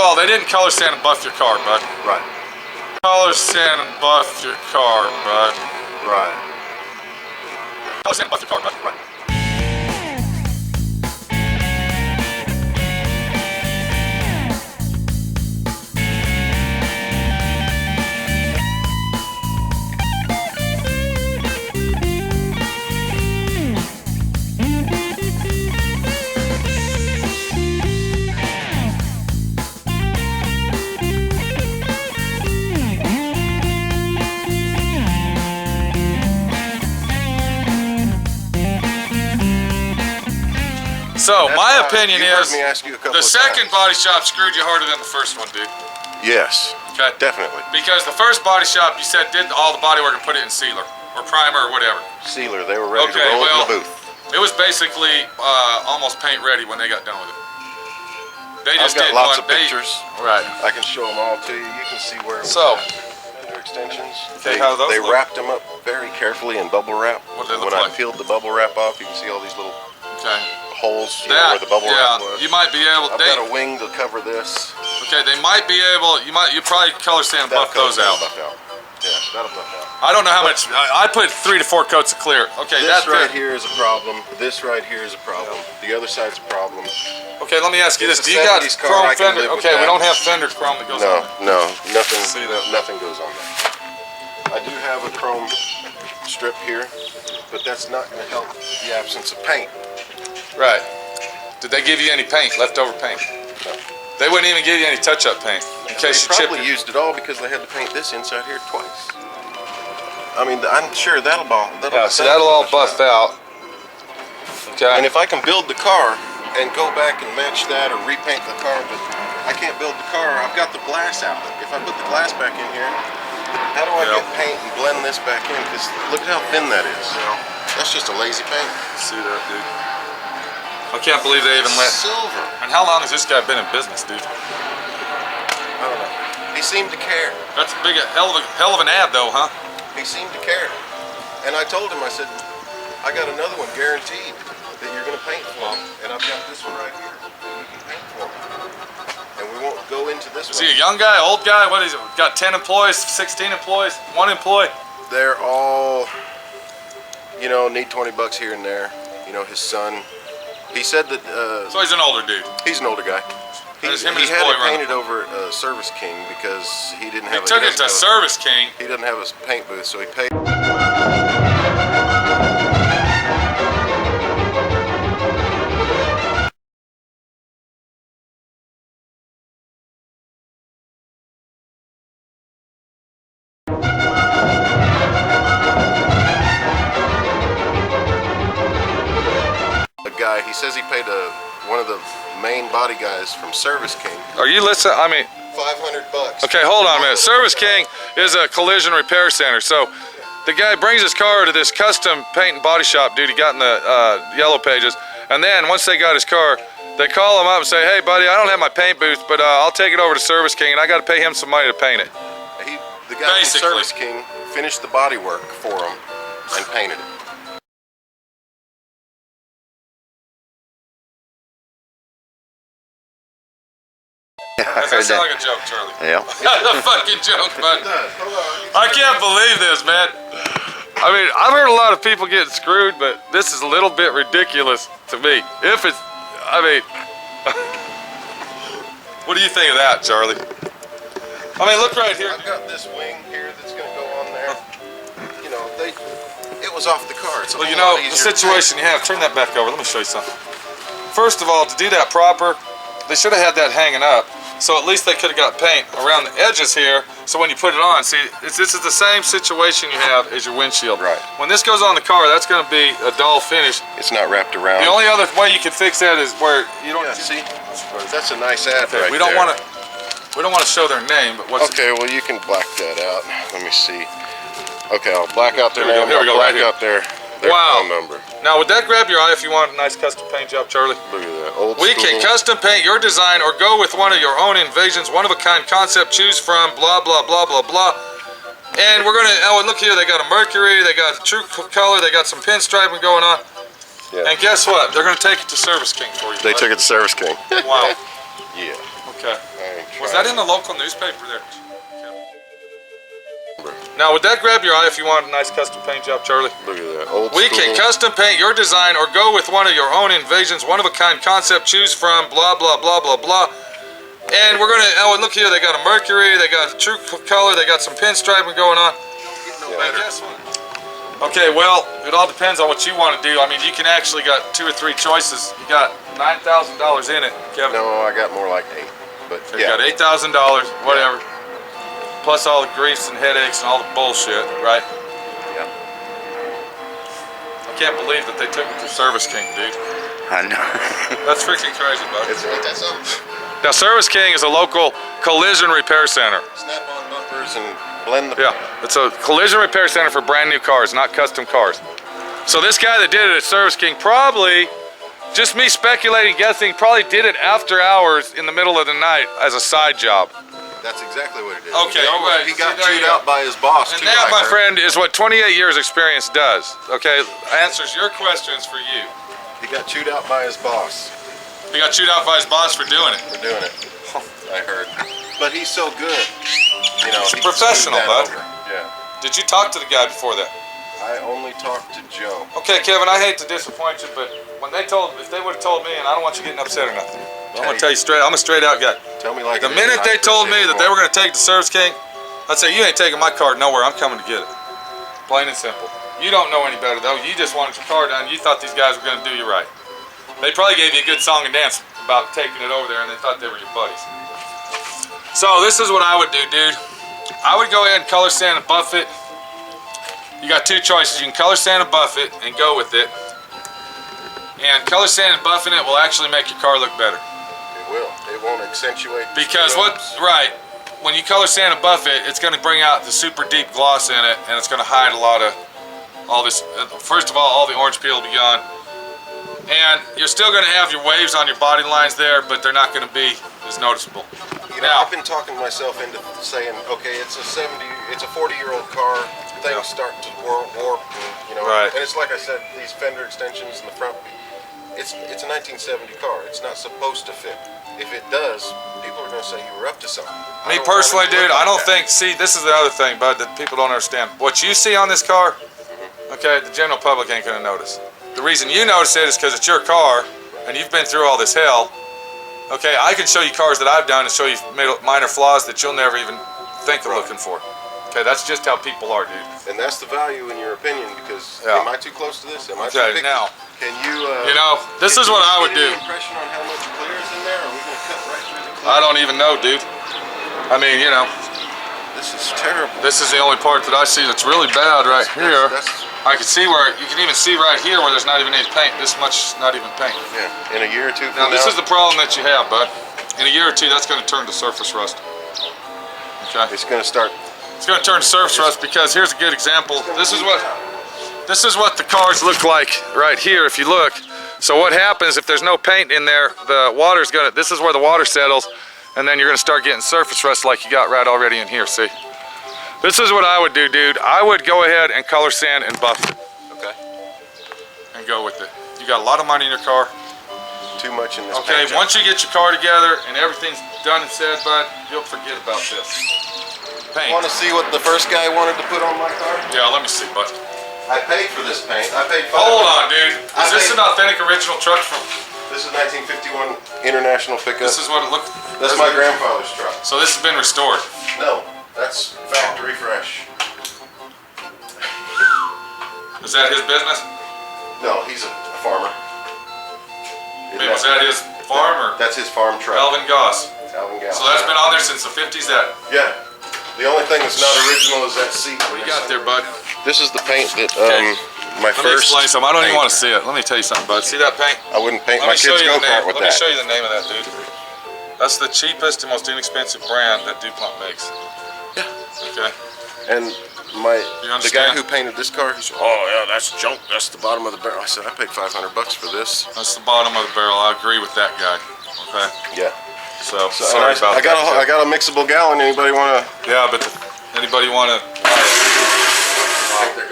all, they didn't color sand and buff your car, bud. Right. Color sand and buff your car, bud. Right. Color sand and buff your car, bud. Right. So, my opinion is, the second body shop screwed you harder than the first one, dude. Yes. Okay. Definitely. Because the first body shop, you said, did all the body work and put it in sealer, or primer, or whatever. Sealer, they were ready to roll it in the booth. It was basically almost paint ready when they got done with it. They just I've got lots of pictures. Right. I can show them all to you. You can see where fender extensions. Okay, how do those they look? Wrapped them up very carefully in bubble wrap. What do they look when like? I peeled the bubble wrap off, you can see all these little holes where the bubble wrap was. You might be able. I've got a wing to cover this. Okay, they might be able. You probably color sand and buff those out. Yeah, that'll buff out. I don't know how much. I put 3 to 4 coats of clear. Okay, this right here is a problem. This right here is a problem. The other side's a problem. Okay, let me ask you this: do you got chrome fender? Okay, we don't have fender chrome that goes on. No, nothing. See that? Nothing goes on there. I do have a chrome strip here, but that's not going to help the absence of paint. Right. Did they give you any paint, leftover paint? No. They wouldn't even give you any touch-up paint in case you chipped it. They probably used it all because they had to paint this inside here twice. I mean, I'm sure that'll all buff out. Okay. And if I can build the car and go back and match that or repaint the car, but I can't build the car. I've got the glass out. If I put the glass back in here, how do I get paint and blend this back in? Because look at how thin that is. That's just a lazy paint. See that, dude? I can't believe they even let silver. And how long has this guy been in business, dude? I don't know. He seemed to care. That's a hell of an ad, though, huh? He seemed to care. And I told him, I said, I got another one guaranteed that you're going to paint for me. And I've got this one right here that you can paint for me. And we won't go into this one. Is he a young guy, old guy? What is it? Got 10 employees, 16 employees, 1 employee? They're all, need 20 bucks here and there. His son. He said that. So he's an older dude. He's an older guy. He had it painted over Service King because he didn't have. He took it to Service King. He doesn't have a paint booth, so he paid. Guy, he says he paid one of the main body guys from Service King. Are you listening? I mean, $500. Okay, hold on a minute. Service King is a collision repair center. So the guy brings his car to this custom paint and body shop dude he got in the yellow pages, and then once they got his car, they call him up and say, hey buddy, I don't have my paint booth, but I'll take it over to Service King and I got to pay him some money to paint it. The guy from Service King finished the body work for him and painted it. That sounds like a joke, Charlie. Yeah. That's a fucking joke, but I can't believe this, man. I mean, I've heard a lot of people getting screwed, but this is a little bit ridiculous to me. What do you think of that, Charlie? I mean, look right here. I've got this wing here that's going to go on there. It was off the car. It's the situation you have, turn that back over. Let me show you something. First of all, to do that proper, they should have had that hanging up. So at least they could have got paint around the edges here, so when you put it on, see, this is the same situation you have as your windshield. Right. When this goes on the car, that's going to be a dull finish. It's not wrapped around. The only other way you can fix that is where you don't. Yeah, see, that's a nice ad right we don't want to. We don't want to show their name, but what's? Okay, well you can black that out. Let me see. Okay, I'll black out their name. Here we go. Black Right out their phone number. Now, would that grab your eye if you want a nice custom paint job, Charlie? Look at that. Old We school. can custom paint your design or go with one of your own invasions, one-of-a-kind concept, choose from, blah, blah, blah, blah, blah. And we're going to, look here, they got a Mercury, they got true color, they got some pinstriping going on. Yeah. And guess what? They're going to take it to Service King for you. They took it to Service King. Wow. Yeah. Okay. There even try. Was that in the local newspaper there? Now, would that grab your eye if you wanted a nice custom paint job, Charlie? Look at that. Old We school. can custom paint your design or go with one of your own invasions, one-of-a-kind concept, choose from, blah, blah, blah, blah, blah. And we're going to, oh, look here, they got a Mercury, they got a true color, they got some pinstriping going on. And guess what? Okay, well, it all depends on what you want to do. I mean, you can actually got 2 or 3 choices. You got $9,000 in it, Kevin. No, I got more like 8. But So you got $8,000, whatever. Plus all the griefs and headaches and all the bullshit, right? Yeah. I can't believe that they took it to Service King, dude. I know. That's freaking crazy, bud. It's like that something. Now, Service King is a local collision repair center. Snap-on bumpers and blend the. Yeah, it's a collision repair center for brand new cars, not custom cars. So this guy that did it at Service King probably, just me speculating, guessing, probably did it after hours in the middle of the night as a side job. That's exactly what it is. Okay, right. He got See, there chewed you go. out by his boss, And too. that, I my heard. friend, is what 28 years experience does. Okay, answers your questions for you. He got chewed out by his boss He got chewed out by his boss for doing it. for doing it. I heard. But he's so good. You know, He's he professional, smoothed that bud. over. Yeah. Did you talk to the guy before that? I only talked to Joe. Okay, Kevin, I hate to disappoint you, but when they told, if they would have told me, and I don't want you getting upset or nothing, I'm gonna tell you straight, I'm a straight out guy. Tell me like The it is. minute I they told me appreciate that it they were more. gonna take the Service King, I'd say, you ain't taking my car nowhere, I'm coming to get it. Plain and simple. You don't know any better though, you just wanted your car done, you thought these guys were gonna do you right. They probably gave you a good song and dance about taking it over there and they thought they were your buddies. So this is what I would do, dude. I would go ahead and color sand and buff it. You got 2 choices. You can color sand and buff it and go with it. And color sand and buffing it will actually make your car look better. It will. It won't accentuate. the Because screw-ups. right, when you color sand and buff it, it's going to bring out the super deep gloss in it, and it's going to hide a lot of all this. First of all the orange peel will be gone. And you're still going to have your waves on your body lines there, but they're not going to be as noticeable. You know, Now, I've been talking myself into saying, okay, it's a 40-year-old car. Things Yeah. start to warp, and, you know. Right. And it's like I said, these fender extensions in the front. It's a 1970 car. It's not supposed to fit. If it does, people are going to say you were up to something. me personally, dude, I don't think, see, this is the other thing, bud, that people don't understand. What you see on this car, okay, the general public ain't going to notice. The reason you notice it is because it's your car, and you've been through all this hell. Okay, I can show you cars that I've done and show you minor flaws that you'll never even think of looking for. Okay, that's just how people are, dude. And that's the value in your opinion, because Yeah. am I too close to this? Am I too Okay, picky? now, Can you? you know, this is what I would Get do. any impression on how much clear is in there? Are we going to cut right through the clear? I don't even know, dude. I mean, you know, This is terrible. this is the only part that I see that's really bad right here. That's I can see where, you can even see right here where there's not even any paint. This much, not even paint. yeah. In a year or two Now from this now, is the problem that you have, bud. In a year or two, that's going to turn to surface rust. Okay, it's going to start. it's going to turn to surface rust because here's a good example. This is what the cars look like right here. If you look, so what happens if there's no paint in there? The water's going to. This is where the water settles, and then you're going to start getting surface rust like you got right already in here. See, this is what I would do, dude. I would go ahead and color sand and buff it. Okay. And go with it. You got a lot of money in your car. Too much in this. Okay, paint job. once you get your car together and everything's done and said, bud, you'll forget about this. Paint. Want to see what the first guy wanted to put on my car? Yeah, let me see, bud. I paid for this paint. I paid. Hold on, dude. I Is this paid- an authentic original truck from? This is 1951 International pickup. This is what it looked. That's my grandfather's truck. So this has been restored. No, that's factory fresh. Is that his business? No, he's a farmer. I mean, was that his farm or That's his farm truck. Alvin Goss? Alvin Gal. So that's been on there since the 50s. That. Yeah. The only thing that's not original is that seat. What do you got there, bud? This is the paint that Okay. my Let me first. explain something. I don't even paint. want to see it. Let me tell you something, bud. See that paint? I wouldn't paint Let my me show kid's you the go-kart name. with Let me that. show you the name of that, dude. That's the cheapest and most inexpensive brand that DuPont makes. Yeah. Okay. And the guy understand? who painted this car, he said, "Oh yeah, that's junk. That's the bottom of the barrel." I said, "I paid $500 for this." That's the bottom of the barrel. I agree with that guy. Okay. Yeah. So, So sorry about I got that. I got a mixable gallon. Anybody want to? Yeah, but anybody want to? Take their